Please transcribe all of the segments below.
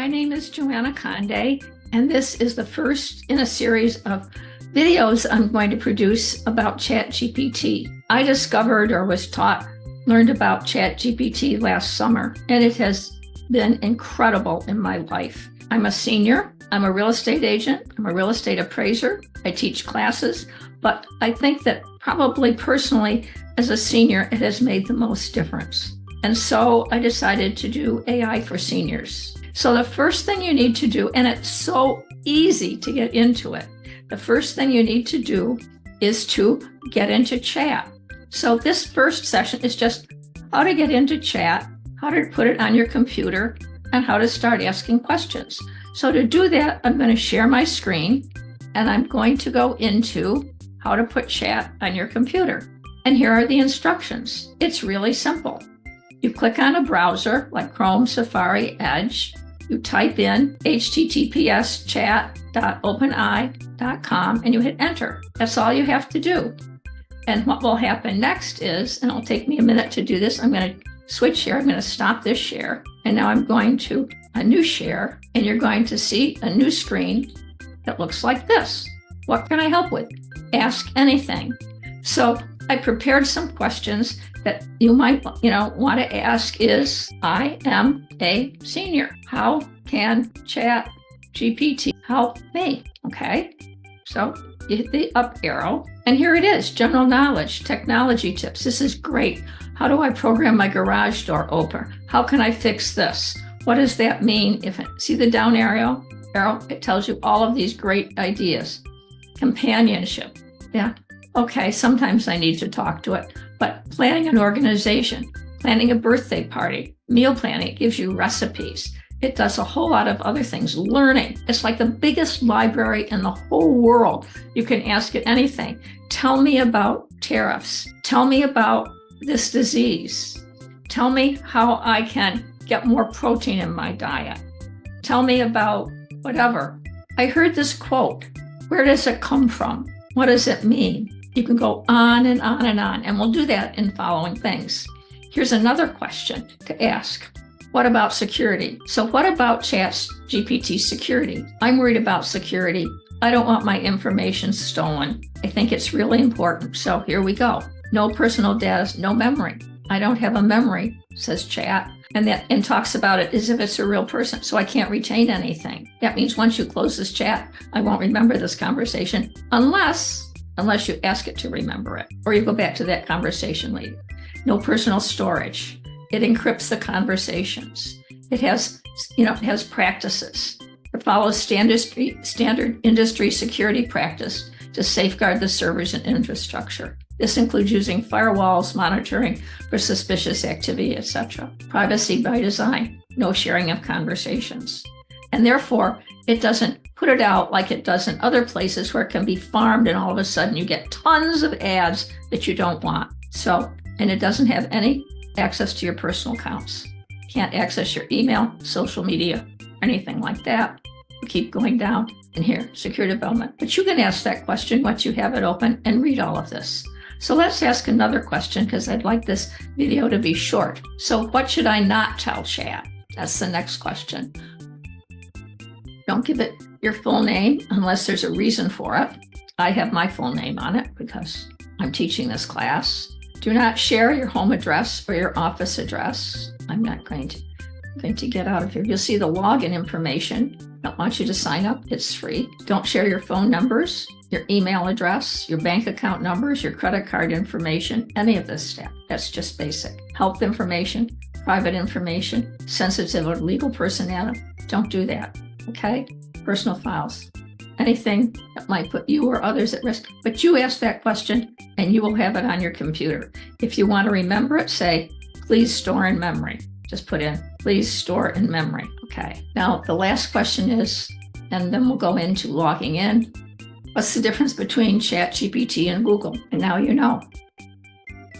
My name is Joanna Conde, and this is the first in a series of videos I'm going to produce about ChatGPT. I discovered or was learned about ChatGPT last summer, and it has been incredible in my life. I'm a senior, I'm a real estate agent, I'm a real estate appraiser, I teach classes, but I think that probably personally, as a senior, it has made the most difference. And so I decided to do AI for seniors. So the first thing you need to do, and it's so easy to get into it, the first thing you need to do is to get into chat. So this first session is just how to get into chat, how to put it on your computer, and how to start asking questions. So to do that, I'm going to share my screen, and I'm going to go into how to put chat on your computer. And here are the instructions. It's really simple. You click on a browser like Chrome, Safari, Edge. You type in https://chat.openai.com and you hit enter. That's all you have to do. And what will happen next is, and it'll take me a minute to do this, I'm going to switch here. I'm going to stop this share. And now I'm going to a new share, and you're going to see a new screen that looks like this. What can I help with? Ask anything. So I prepared some questions that you might, want to ask is, I am a senior. How can ChatGPT help me? Okay. So you hit the up arrow, and here it is, general knowledge, technology tips. This is great. How do I program my garage door opener? How can I fix this? What does that mean? See the down arrow? It tells you all of these great ideas. Companionship. Yeah. Okay, sometimes I need to talk to it, but planning an organization, planning a birthday party, meal planning, it gives you recipes. It does a whole lot of other things. Learning. It's like the biggest library in the whole world. You can ask it anything. Tell me about tariffs. Tell me about this disease. Tell me how I can get more protein in my diet. Tell me about whatever. I heard this quote. Where does it come from? What does it mean? You can go on and on and on, and we'll do that in following things. Here's another question to ask. What about security? So what about ChatGPT security? I'm worried about security. I don't want my information stolen. I think it's really important. So here we go. No personal data, no memory. I don't have a memory, says Chat, and talks about it as if it's a real person. So I can't retain anything. That means once you close this chat, I won't remember this conversation unless you ask it to remember it, or you go back to that conversation later. No personal storage. It encrypts the conversations. It has practices. It follows standard industry security practice to safeguard the servers and infrastructure. This includes using firewalls, monitoring for suspicious activity, etc. Privacy by design. No sharing of conversations. And therefore, it doesn't put it out like it does in other places where it can be farmed and all of a sudden you get tons of ads that you don't want. And it doesn't have any access to your personal accounts. Can't access your email, social media, anything like that. We keep going down in here, secure development. But you can ask that question once you have it open and read all of this. So let's ask another question because I'd like this video to be short. So what should I not tell Chat? That's the next question. Don't give it your full name unless there's a reason for it. I have my full name on it because I'm teaching this class. Do not share your home address or your office address. I'm going to get out of here. You'll see the login information. I don't want you to sign up. It's free. Don't share your phone numbers, your email address, your bank account numbers, your credit card information, any of this stuff. That's just basic. Health information, private information, sensitive or legal personality. Don't do that. Okay? Personal files. Anything that might put you or others at risk. But you ask that question and you will have it on your computer. If you want to remember it, say, please store in memory. Just put in, please store in memory. Okay. Now, the last question is, and then we'll go into logging in. What's the difference between ChatGPT and Google? And now you know.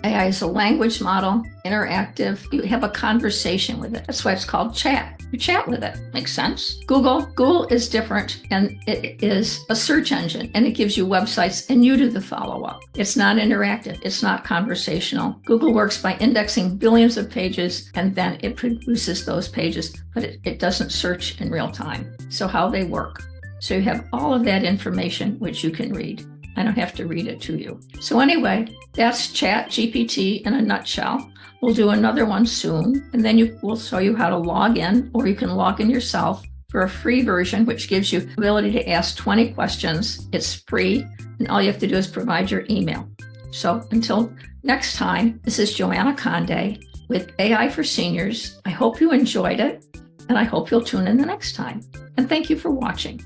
AI is a language model, interactive. You have a conversation with it. That's why it's called chat. You chat with it. Makes sense? Google is different, and it is a search engine, and it gives you websites and you do the follow-up. It's not interactive. It's not conversational. Google works by indexing billions of pages, and then it produces those pages, but it doesn't search in real time. So how they work. So you have all of that information, which you can read. I don't have to read it to you. So anyway, that's ChatGPT in a nutshell. We'll do another one soon, and then we'll show you how to log in, or you can log in yourself for a free version, which gives you the ability to ask 20 questions. It's free, and all you have to do is provide your email. So until next time, this is Joanna Conde with AI for Seniors. I hope you enjoyed it, and I hope you'll tune in the next time. And thank you for watching.